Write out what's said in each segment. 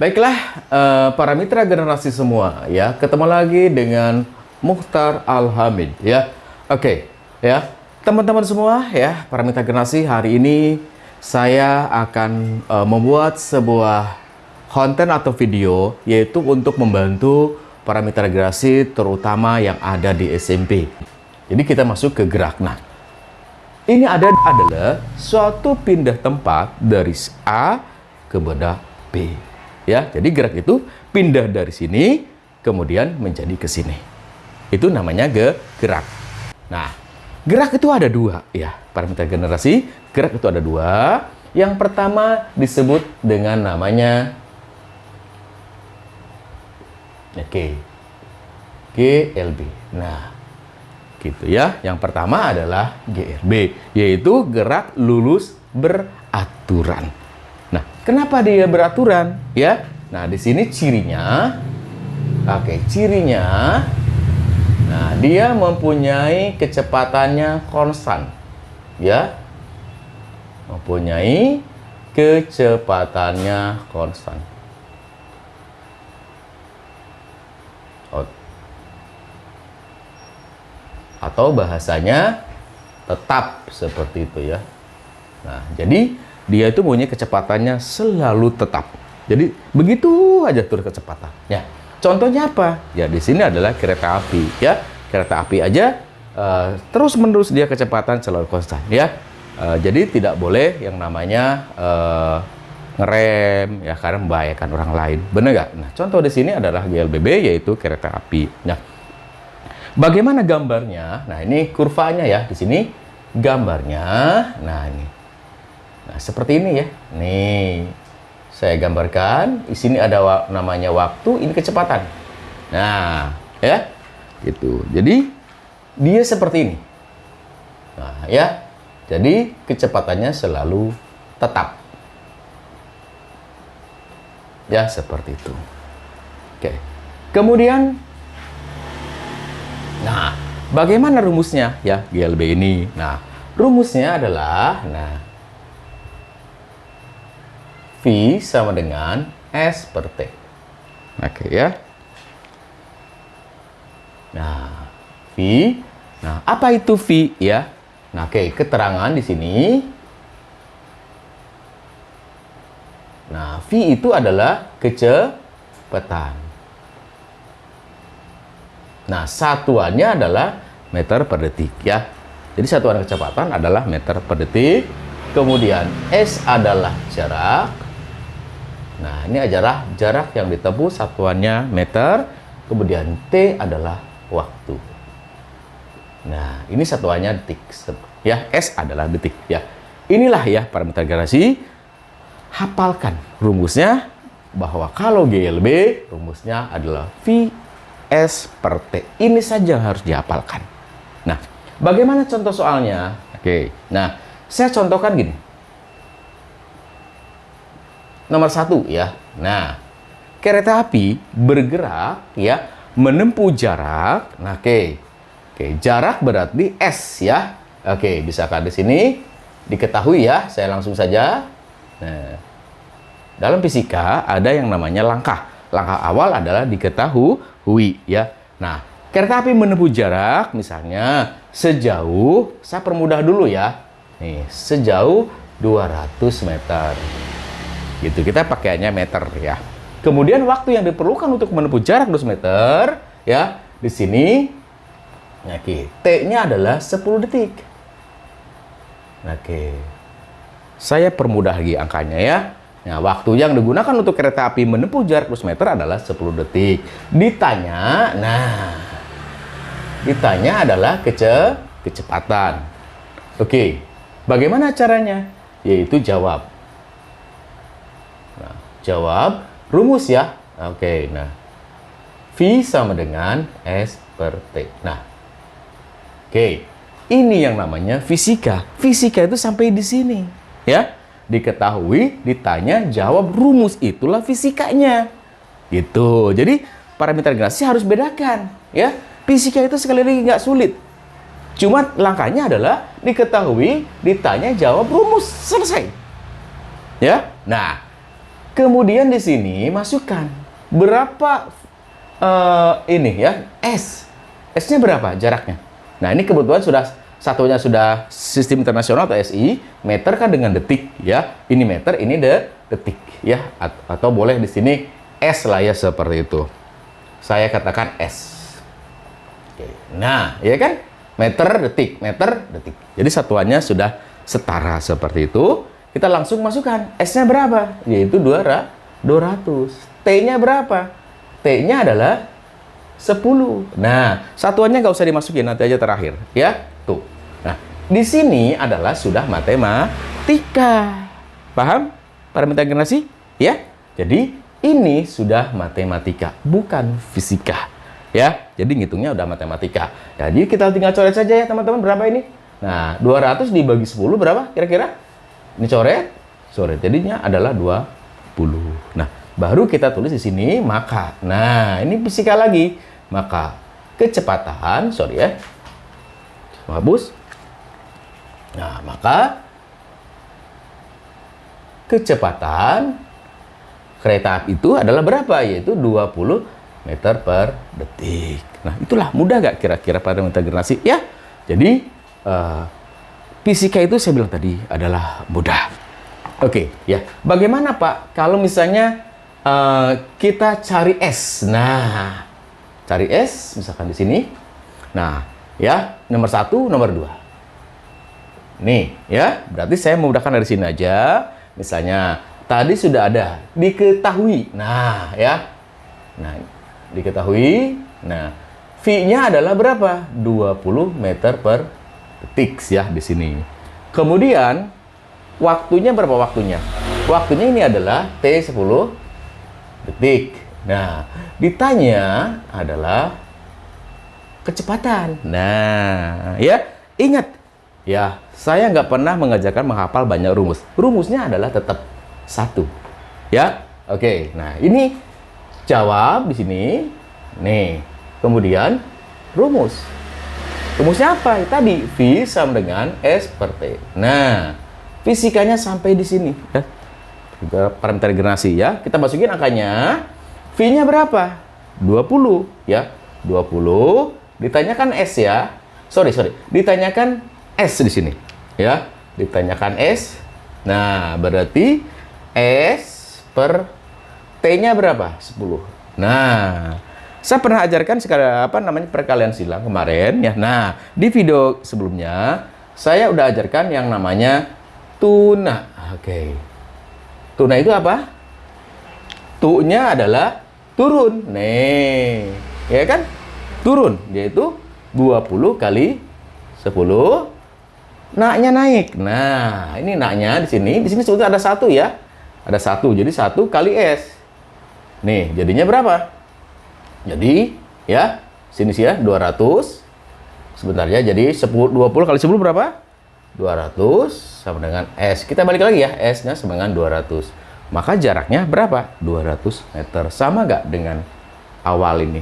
Baiklah, para mitra generasi semua, ya, ketemu lagi dengan Mukhtar Al-Hamid, ya. Oke, ya, teman-teman semua, ya, para mitra generasi, hari ini saya akan membuat sebuah konten atau video, yaitu untuk membantu para mitra generasi, terutama yang ada di SMP. Jadi kita masuk ke gerak. Nah, ini adalah suatu pindah tempat dari A ke benda B. Ya, jadi gerak itu pindah dari sini kemudian menjadi ke sini. Itu namanya gerak. Nah, gerak itu ada dua, ya, para mitra generasi. Gerak itu ada dua. Yang pertama disebut dengan namanya GLB. Nah, gitu ya. Yang pertama adalah GLB, yaitu gerak lurus beraturan. Nah, kenapa dia beraturan? Ya, nah di sini cirinya, cirinya, nah dia mempunyai kecepatannya konstan, ya, mempunyai kecepatannya konstan. Atau bahasanya tetap seperti itu, ya. Nah, jadi dia itu punya kecepatannya selalu tetap. Jadi begitu aja turun kecepatannya. Contohnya apa? Ya di sini adalah kereta api, ya. Kereta api aja terus-menerus dia kecepatan selalu konstan, ya. Jadi tidak boleh yang namanya ngerem, ya, karena membahayakan orang lain. Benar nggak? Nah, contoh di sini adalah GLBB, yaitu kereta api. Nah, bagaimana gambarnya? Nah, ini kurvanya, ya. Di sini gambarnya. Nah, ini. Nah, seperti ini, ya. Nih, saya gambarkan. Di sini ada namanya waktu, ini kecepatan. Nah, ya. Gitu. Jadi, dia seperti ini. Nah, ya. Jadi, kecepatannya selalu tetap. Ya, seperti itu. Oke. Kemudian, nah, bagaimana rumusnya, ya, GLB ini? Nah, rumusnya adalah, nah, V sama dengan S per T. Oke, ya. Nah, V. Nah, apa itu V, ya? Nah, oke, keterangan di sini. Nah, V itu adalah kecepatan. Nah, satuannya adalah meter per detik, ya. Jadi satuan kecepatan adalah meter per detik. Kemudian S adalah jarak. Nah, ini adalah jarak yang ditempuh, satuannya meter. Kemudian T adalah waktu. Nah, ini satuannya detik, ya. S adalah detik, ya. Inilah, ya, para mitra generasi. Hafalkan rumusnya, bahwa kalau GLB rumusnya adalah V S per T. Ini saja yang harus dihafalkan. Nah, bagaimana contoh soalnya? Oke, nah, saya contohkan gini. Nomor 1, ya. Nah, kereta api bergerak, ya, menempuh jarak. Nah, oke, jarak berarti S, ya. Oke, bisakah di sini diketahui, ya? Saya langsung saja. Nah, dalam fisika ada yang namanya langkah. Langkah awal adalah diketahui, ya. Nah, kereta api menempuh jarak, misalnya sejauh, saya permudah dulu, ya. Nih, sejauh 200 meter. Gitu, kita pakainya meter, ya. Kemudian waktu yang diperlukan untuk menempuh jarak 200 meter, ya, di sini, oke, T-nya adalah 10 detik. Oke. Saya permudah lagi angkanya, ya. Nah, waktu yang digunakan untuk kereta api menempuh jarak 200 meter adalah 10 detik. Ditanya adalah kecepatan. Oke, bagaimana caranya? Yaitu jawab. Nah, jawab rumus, ya. Oke, nah, V sama dengan S per T. Nah, oke, ini yang namanya fisika. Fisika itu sampai di sini, ya. Diketahui, ditanya, jawab, rumus, itulah fisikanya. Gitu. Jadi, para mitra generasi harus bedakan, ya. Fisika itu sekali lagi nggak sulit. Cuma langkahnya adalah diketahui, ditanya, jawab, rumus, selesai. Ya. Nah, Kemudian di sini masukkan berapa ini ya, S. S-nya berapa jaraknya? Nah, ini kebetulan satunya sudah sistem internasional atau SI, meter kan dengan detik ya. Ini meter, ini detik ya. Atau boleh di sini S lah ya, seperti itu. Saya katakan S. Oke. Nah, ya kan? Meter, detik, meter, detik. Jadi satuannya sudah setara seperti itu. Kita langsung masukkan. S-nya berapa? Yaitu 200. T-nya berapa? T-nya adalah 10. Nah, satuannya nggak usah dimasukin, nanti aja terakhir. Ya, tuh. Nah, di sini adalah sudah matematika. Paham? Parameter generasi? Ya? Jadi, ini sudah matematika, bukan fisika. Ya, jadi ngitungnya udah matematika. Jadi, kita tinggal coret saja ya, teman-teman. Berapa ini? Nah, 200 dibagi 10 berapa kira-kira? Ini coret. Jadinya adalah 20. Nah, baru kita tulis di sini maka. Nah, ini fisika lagi. Maka kecepatan, hapus. Nah, maka kecepatan kereta api itu adalah berapa? Yaitu 20 meter per detik. Nah, itulah mudah nggak kira-kira parameter generasi? Ya, jadi fisika itu saya bilang tadi adalah mudah. Oke, ya. Bagaimana Pak kalau misalnya kita cari S? Nah, cari S misalkan di sini. Nah, ya, nomor 1, nomor 2. Nih, ya, berarti saya memudahkan dari sini aja. Misalnya, tadi sudah ada diketahui. Nah, ya. Nah, diketahui. Nah, V-nya adalah berapa? 20 meter per detik ya di sini. Kemudian waktunya berapa waktunya? Waktunya ini adalah T10 detik. Nah, ditanya adalah kecepatan. Nah, ya, ingat ya, saya nggak pernah mengajarkan menghafal banyak rumus. Rumusnya adalah tetap satu. Ya, oke. Nah, ini jawab di sini. Nih, kemudian rumus. Rumusnya apa? Tadi V sama dengan S per T. Nah, fisikanya sampai di sini. Ya. Parameter generasi ya. Kita masukin angkanya. V-nya berapa? 20 ya. 20. Ditanyakan S ya. Sorry. Ditanyakan S di sini. Ya. Ditanyakan S. Nah, berarti S per T-nya berapa? 10. Nah, saya pernah ajarkan perkalian silang kemarin ya. Nah, di video sebelumnya saya udah ajarkan yang namanya tuna. Oke. Tuna itu apa? Tu-nya adalah turun. Nih, ya kan? Turun, yaitu 20 kali 10. Na-nya naik. Nah, ini na-nya di sini. Di sini sebetulnya ada 1 ya. Ada 1. Jadi 1 kali S. Nih, jadinya berapa? Jadi, ya, sini sih ya, 200. Sebentar ya, jadi 20 kali 10 berapa? 200 sama dengan S. Kita balik lagi ya, S-nya sama dengan 200. Maka jaraknya berapa? 200 meter. Sama nggak dengan awal ini?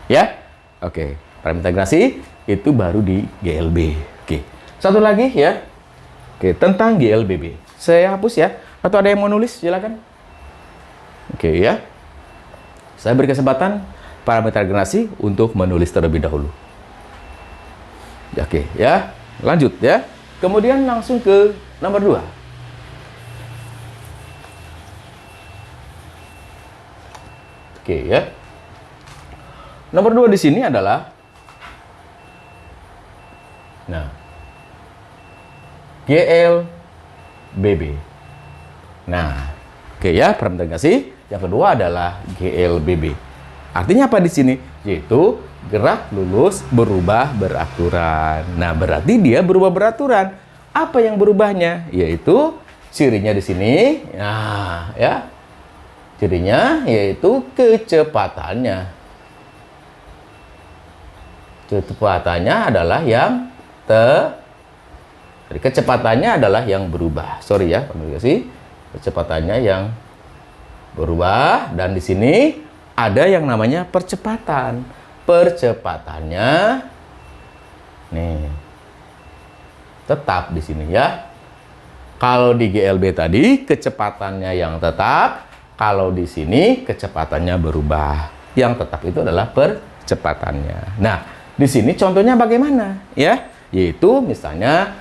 Ya? Oke. Parameter generasi itu baru di GLB. Oke. Satu lagi ya. Oke, tentang GLBB. Saya hapus ya. Atau ada yang mau nulis? Silakan. Oke ya. Saya beri kesempatan parameter generasi untuk menulis terlebih dahulu. Oke, ya. Lanjut ya. Kemudian langsung ke nomor 2. Oke, ya. Nomor 2 di sini adalah GLBB. Nah, oke ya, parameter generasi. Yang kedua adalah GLBB. Artinya apa di sini? Yaitu gerak lurus berubah beraturan. Nah, berarti dia berubah beraturan. Apa yang berubahnya? Yaitu cirinya di sini. Nah, ya. Cirinya yaitu kecepatannya. Kecepatannya adalah yang jadi kecepatannya adalah yang berubah. Sorry ya, komunikasi. Kecepatannya yang berubah, dan di sini ada yang namanya percepatan. Percepatannya nih tetap di sini ya. Kalau di GLB tadi kecepatannya yang tetap, Kalau di sini kecepatannya berubah. Yang tetap itu adalah percepatannya. Nah, di sini contohnya bagaimana? Ya, yaitu misalnya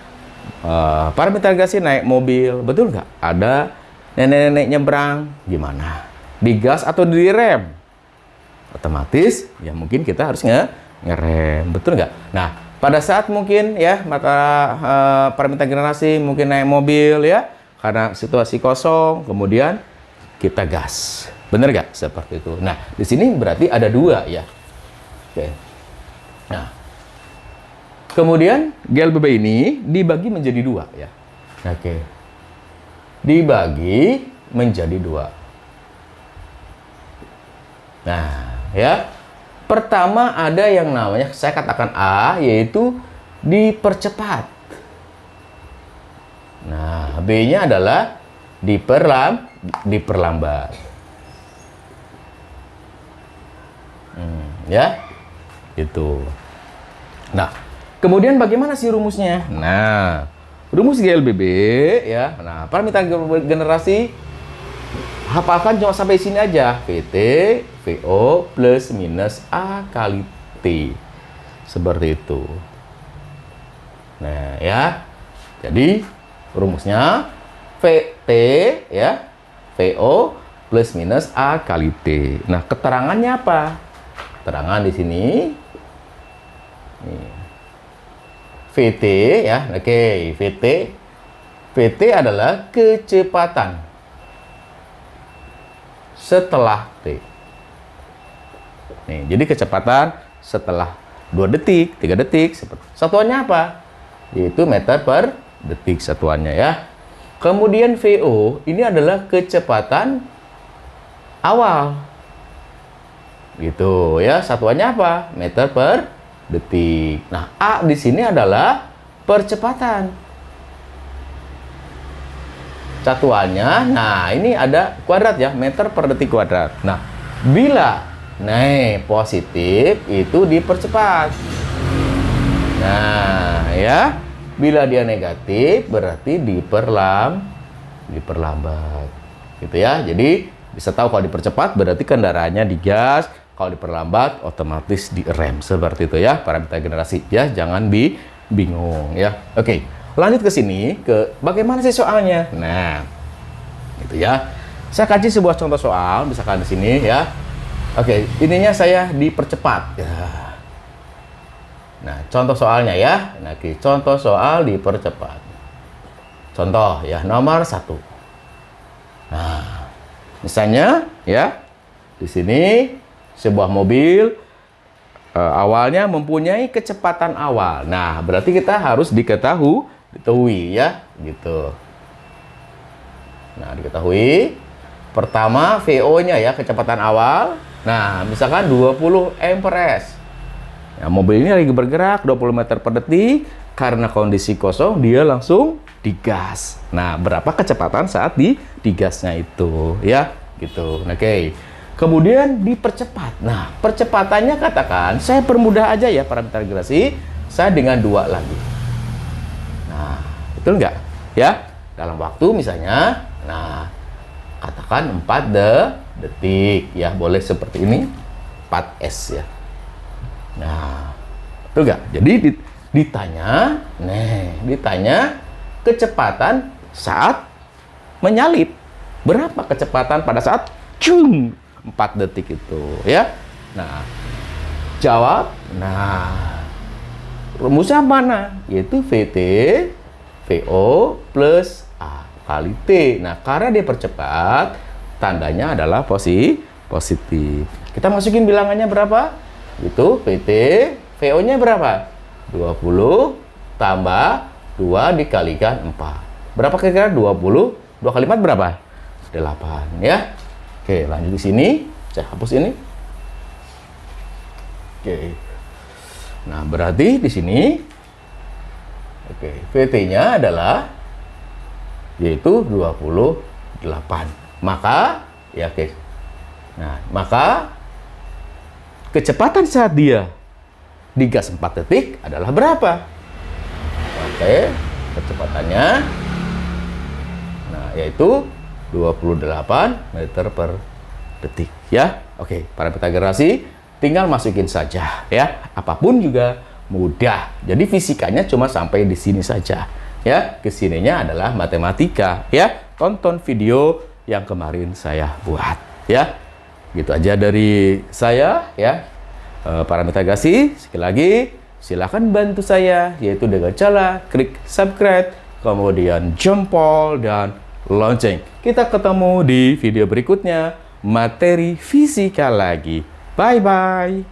parameter gasnya naik mobil, betul nggak? Ada nenek-nenek nyebrang, gimana? Digas atau direm? Otomatis, ya mungkin kita harus ngerem, betul nggak? Nah, pada saat mungkin ya parameter generasi mungkin naik mobil ya, karena situasi kosong, kemudian kita gas, bener nggak? Seperti itu. Nah, di sini berarti ada dua ya. Oke. Nah, kemudian GLBB ini dibagi menjadi dua ya. Oke. Dibagi menjadi dua. Nah, ya. Pertama ada yang namanya, saya katakan A, yaitu dipercepat. Nah, B-nya adalah diperlambat. Ya. Itu. Nah, kemudian bagaimana sih rumusnya? Nah, rumus GLBB ya. Nah, parameter generasi hafalkan cuma sampai sini aja. VT, VO plus minus A kali T. Seperti itu. Nah, ya. Jadi rumusnya VT ya, VO plus minus A kali T. Nah, keterangannya apa? Keterangan di sini VT ya, oke, VT adalah kecepatan setelah T. Nih, jadi kecepatan setelah 2 detik, 3 detik, satuannya apa? Yaitu meter per detik satuannya ya. Kemudian VO ini adalah kecepatan awal. Gitu ya, satuannya apa? Meter per detik. Nah, A di sini adalah percepatan. Satuannya, nah ini ada kuadrat ya, meter per detik kuadrat. Nah, bila naik positif itu dipercepat. Nah, ya. Bila dia negatif berarti diperlambat. Gitu ya. Jadi bisa tahu kalau dipercepat berarti kendaraannya digas, kalau diperlambat otomatis direm. Seperti itu ya parameter generasi. Ya, jangan bingung ya. Oke, lanjut ke sini ke bagaimana sih soalnya. Nah, gitu ya. Saya kaji sebuah contoh soal misalkan di sini ya. Oke, ininya saya dipercepat ya. Nah, contoh soalnya ya. Nah, contoh soal dipercepat. Contoh ya, nomor 1. Nah, misalnya ya, di sini sebuah mobil awalnya mempunyai kecepatan awal. Nah, berarti kita harus diketahui ya, gitu. Nah, diketahui. Pertama, VO-nya ya, kecepatan awal. Nah, misalkan 20 mprs. Nah, mobil ini lagi bergerak 20 meter per detik, karena kondisi kosong dia langsung digas. Nah, berapa kecepatan saat digasnya itu ya, gitu. Oke. Kemudian dipercepat. Nah, percepatannya katakan saya permudah aja ya parameter generasi, saya dengan 2 lagi. Nah, betul nggak? Ya, dalam waktu misalnya, nah katakan 4 detik ya, boleh seperti ini 4S ya. Nah, itu enggak. Jadi ditanya kecepatan saat menyalip. Berapa kecepatan pada saat 4 detik itu ya. Nah, jawab. Nah, rumusnya mana? Yaitu VT VO plus A kali T. Nah, karena dia percepat, tandanya adalah positif. Kita masukin bilangannya berapa? Itu VT, VO-nya berapa? 20 tambah 2 dikalikan 4. Berapa kira-kira? 20. 2 kali 4 berapa? 8 ya. Oke, lanjut di sini. Saya hapus ini. Oke. Nah, berarti di sini VT-nya adalah yaitu 28. Maka ya oke. Nah, maka kecepatan saat dia digas 4 detik adalah berapa? Oke, kecepatannya nah yaitu 28 meter per detik ya. Oke, parameter generasi tinggal masukin saja ya. Apapun juga mudah. Jadi fisikanya cuma sampai di sini saja ya. Kesininya adalah matematika ya. Tonton video yang kemarin saya buat ya. Gitu aja dari saya ya. Parameter generasi sekali lagi silakan bantu saya yaitu dengan cara klik subscribe, kemudian jempol dan lonceng. Kita ketemu di video berikutnya, materi fisika lagi. Bye-bye.